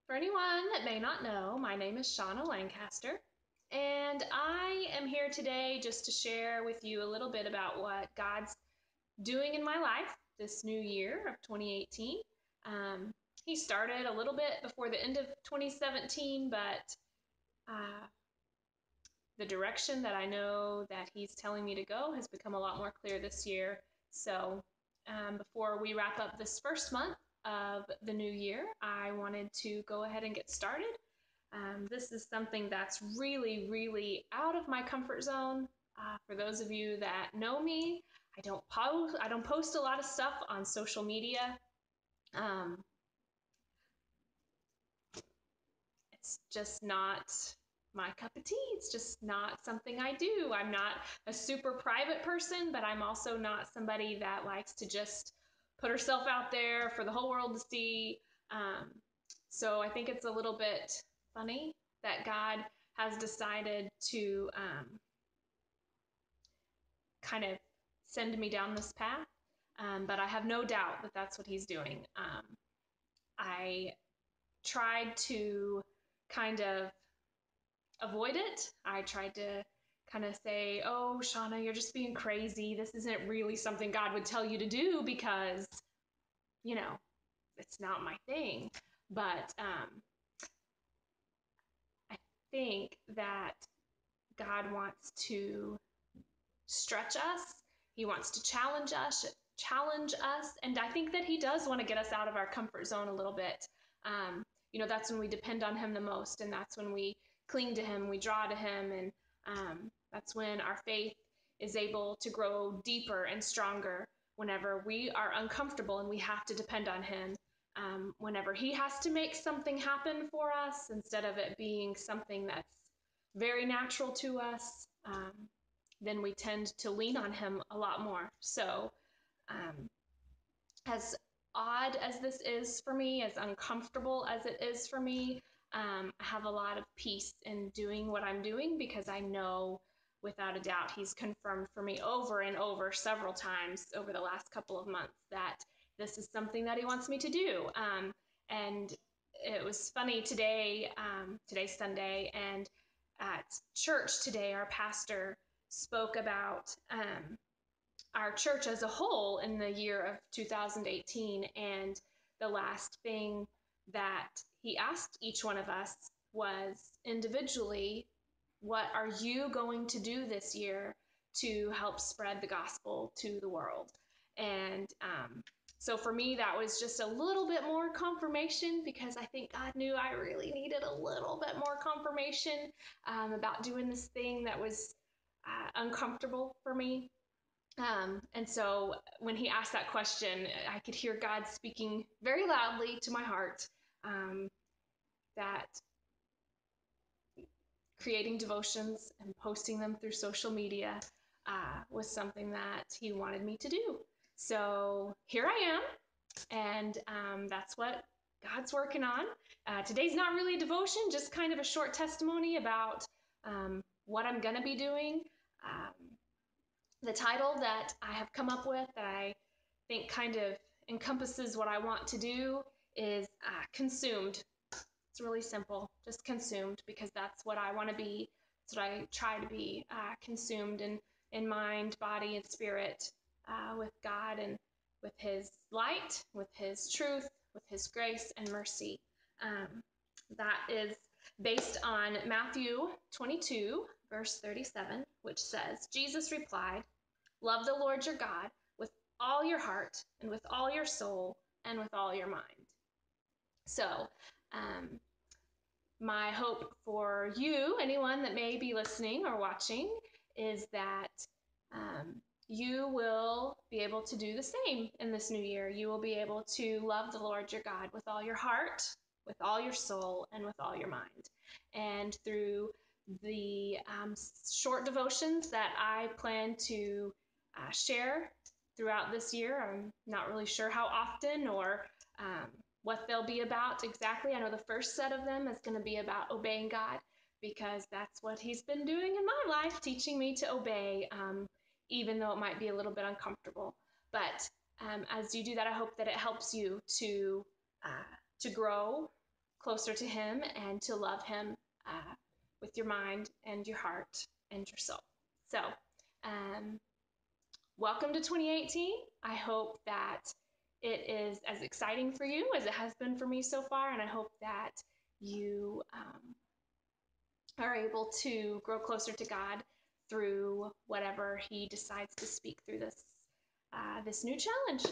For anyone that may not know, my name is Shauna Lancaster, and I am here today just to share with you a little bit about what God's doing in my life this new year of 2018. Um, he started a little bit before the end of 2017, but uh, the direction that I know that He's telling me to go has become a lot more clear this year. So, before we wrap up this first month of the new year, I wanted to go ahead and get started. This is something that's really, really out of my comfort zone. For those of you that know me, I don't post a lot of stuff on social media. Um, it's just not my cup of tea. It's just not something I do. I'm not a super private person, but I'm also not somebody that likes to just put herself out there for the whole world to see. Um, so I think it's a little bit funny that God has decided to kind of send me down this path. But I have no doubt that that's what He's doing. I tried to kind of avoid it. I tried to kind of say, oh, Shauna, you're just being crazy. This isn't really something God would tell you to do because, you know, it's not my thing. But I think that God wants to stretch us. He wants to challenge us, and I think that He does want to get us out of our comfort zone a little bit. Um, that's when we depend on Him the most, and that's when we cling to Him, we draw to Him, and that's when our faith is able to grow deeper and stronger. Whenever we are uncomfortable and we have to depend on Him, whenever He has to make something happen for us instead of it being something that's very natural to us, then we tend to lean on Him a lot more. So, um, as odd as this is for me, as uncomfortable as it is for me, I have a lot of peace in doing what I'm doing because I know without a doubt He's confirmed for me over and over several times over the last couple of months that this is something that He wants me to do. And it was funny today, today's Sunday, and at church today, our pastor spoke about our church as a whole in the year of 2018. And the last thing that he asked each one of us was individually, what are you going to do this year to help spread the gospel to the world? And so for me, that was just a little bit more confirmation because I think God knew I really needed a little bit more confirmation about doing this thing that was uncomfortable for me. And so when he asked that question, I could hear God speaking very loudly to my heart, that creating devotions and posting them through social media was something that He wanted me to do. So here I am, and that's what God's working on. Today's not really a devotion, just kind of a short testimony about what I'm going to be doing. The title that I have come up with that I think kind of encompasses what I want to do is consumed. It's really simple, just consumed, because that's what I want to be. That's what I try to be, consumed in mind, body, and spirit, with God and with His light, with His truth, with His grace and mercy. That is based on Matthew 22, verse 37, which says, Jesus replied, love the Lord your God with all your heart and with all your soul and with all your mind. So, my hope for you, anyone that may be listening or watching, is that you will be able to do the same in this new year. You will be able to love the Lord your God with all your heart, with all your soul, and with all your mind. And through the short devotions that I plan to share throughout this year, I'm not really sure how often or what they'll be about exactly. I know the first set of them is going to be about obeying God because that's what He's been doing in my life, teaching me to obey, even though it might be a little bit uncomfortable. But as you do that, I hope that it helps you to grow closer to him and to love him with your mind and your heart and your soul. So, welcome to 2018. I hope that it is as exciting for you as it has been for me so far, and I hope that you are able to grow closer to God through whatever he decides to speak through this new challenge.